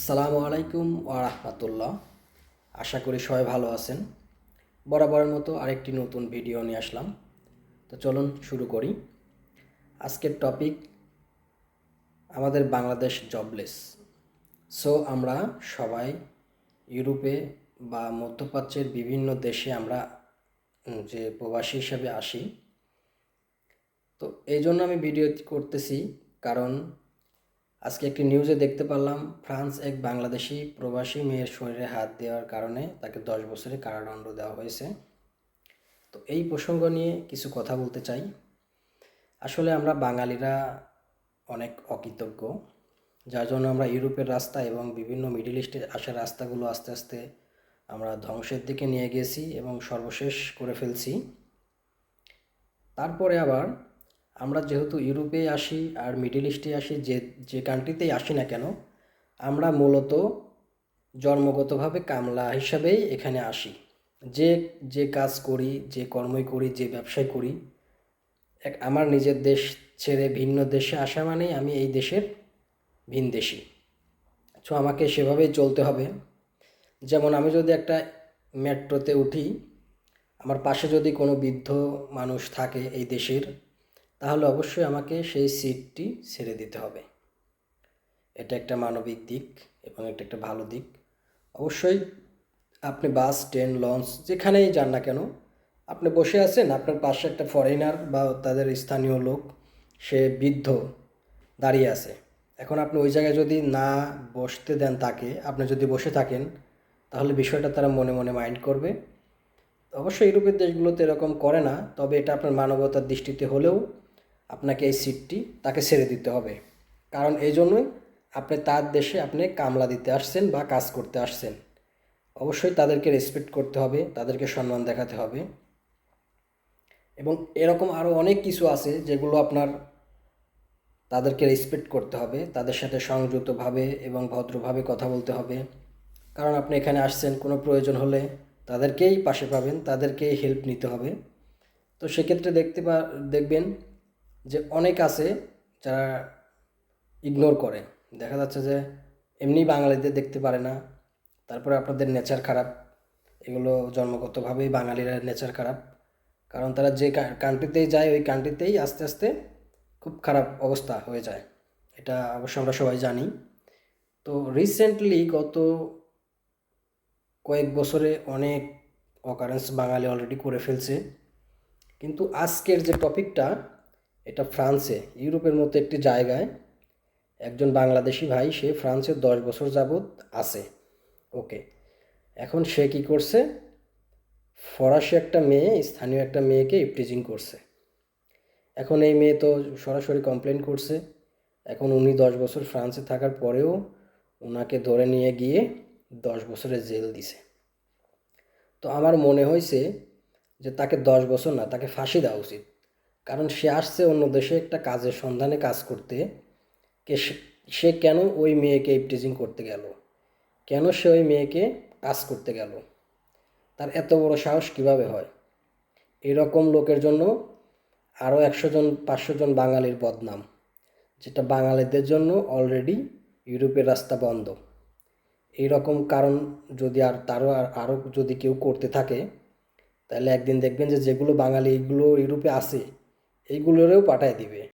আসসালামু আলাইকুম ওয়া রাহমাতুল্লাহ। আশা করি সবাই ভালো আছেন। বরাবরের মতো আরেকটি নতুন ভিডিও নিয়ে আসলাম। তো চলুন শুরু করি। আজকের টপিক আমাদের বাংলাদেশ জবলেস। সো আমরা সবাই ইউরোপে বা মধ্যপ্রাচ্যের বিভিন্ন দেশে আমরা যে প্রবাসী হিসাবে আসি। তো এই জন্য আমি ভিডিও করতেছি, কারণ আজকে একটি নিউজে দেখতে পারলাম ফ্রান্স এক বাংলাদেশি প্রবাসী মেয়ের শরীরে হাত দেওয়ার কারণে তাকে 10 বছরের কারাদণ্ড দেওয়া হয়েছে। তো এই প্রসঙ্গ নিয়ে কিছু কথা বলতে চাই। আসলে আমরা বাঙালিরা অনেক অকৃতজ্ঞ, যার জন্য আমরা ইউরোপের রাস্তা এবং বিভিন্ন মিডল ইস্টে আসার রাস্তাগুলো আস্তে আস্তে আমরা ধ্বংসের দিকে নিয়ে গেছি এবং সর্বশেষ করে ফেলছি। তারপরে আবার আমরা যেহেতু ইউরোপে আসি আর মিডল ইস্টে আসি, যে কান্ট্রিতেই আসি না কেন, আমরা মূলত জন্মগতভাবে কামলা হিসাবেই এখানে আসি। যে যে কাজ করি, যে কর্মই করি, যে ব্যবসায় করি, আমার নিজের দেশ ছেড়ে ভিন্ন দেশে আসা মানেই আমি এই দেশের ভিনদেশী। সো আমাকে সেভাবেই চলতে হবে। যেমন আমি যদি একটা মেট্রোতে উঠি, আমার পাশে যদি কোনো বৃদ্ধ মানুষ থাকে এই দেশের, তাহলে অবশ্যই আমাকে সেই সিটটি ছেড়ে দিতে হবে। এটা একটা মানবিক দিক এবং এটা একটা ভালো দিক। অবশ্যই আপনি বাস, ট্রেন, লঞ্চ যেখানেই যান না কেন, আপনি বসে আছেন, আপনার পাশে একটা ফরেনার বা তাদের স্থানীয় লোক, সে বৃদ্ধ দাঁড়িয়ে আছে। এখন আপনি ওই জায়গায় যদি না বসতে দেন তাকে, আপনি যদি বসে থাকেন, তাহলে বিষয়টা তারা মনে মনে মাইন্ড করবে। অবশ্যই ইউরোপের দেশগুলোতে এরকম করে না, তবে এটা আপনার মানবতার দৃষ্টিতে হলেও আপনাকে এই সিটটি তাকে ছেড়ে দিতে হবে। কারণ এই জন্যই আপনি তার দেশে আপনি কামলা দিতে আসছেন বা কাজ করতে আসছেন। অবশ্যই তাদেরকে রেসপেক্ট করতে হবে, তাদেরকে সম্মান দেখাতে হবে। এবং এরকম আরও অনেক কিছু আছে যেগুলো আপনার তাদেরকে রেসপেক্ট করতে হবে, তাদের সাথে সংযতভাবে এবং ভদ্রভাবে কথা বলতে হবে। কারণ আপনি এখানে আসছেন, কোনো প্রয়োজন হলে তাদেরকেই পাশে পাবেন, তাদেরকেই হেল্প নিতে হবে। তো সেক্ষেত্রে দেখবেন যে অনেক আছে যারা ইগনোর করে। দেখা যাচ্ছে যে এমনি বাঙালিদের দেখতে পারে না, তারপরে আপনাদের নেচার খারাপ। এগুলো জন্মগতভাবেই বাঙালিরা নেচার খারাপ, কারণ তারা যে কান্ট্রিতেই যায় ওই কান্ট্রিতেই আস্তে আস্তে খুব খারাপ অবস্থা হয়ে যায়। এটা অবশ্য আমরা সবাই জানি। তো রিসেন্টলি গত কয়েক বছরে অনেক অকারেন্স বাঙালি অলরেডি করে ফেলছে। কিন্তু আজকের যে টপিকটা, এটা ফ্রান্সে, ইউরোপের মতো একটি জায়গায় একজন বাংলাদেশি ভাই, সে ফ্রান্সে 10 বছর যাবৎ আছে। ওকে, এখন সে কি করছে, ফরাসি একটা মেয়ে, স্থানীয় একটা মেয়েকে ইপটিজিং করছে। এখন এই মেয়ে তো সরাসরি কমপ্লেন করছে। এখন উনি 10 বছর ফ্রান্সে থাকার পরেও ওনাকে ধরে নিয়ে গিয়ে 10 বছরের জেল দিছে। তো আমার মনে হয়েছে যে তাকে 10 বছর না, তাকে ফাঁসি দেওয়া উচিত। কারণ সে আসছে অন্য দেশে একটা কাজের সন্ধানে কাজ করতে, কে সে কেন ওই মেয়েকে ইপটিজিং করতে গেল, কেন সে ওই মেয়েকে কাজ করতে গেল, তার এত বড় সাহস কিভাবে হয়? এরকম লোকের জন্য আরও 100 জন 500 জন বাঙালির বদনাম, যেটা বাঙালিদের জন্য অলরেডি ইউরোপের রাস্তা বন্ধ। এই রকম কারণ যদি আরও যদি কেউ করতে থাকে, তাহলে একদিন দেখবেন যে যেগুলো বাঙালি এইগুলো ইউরোপে আছে, এইগুলোরেও পাঠায় দিবে।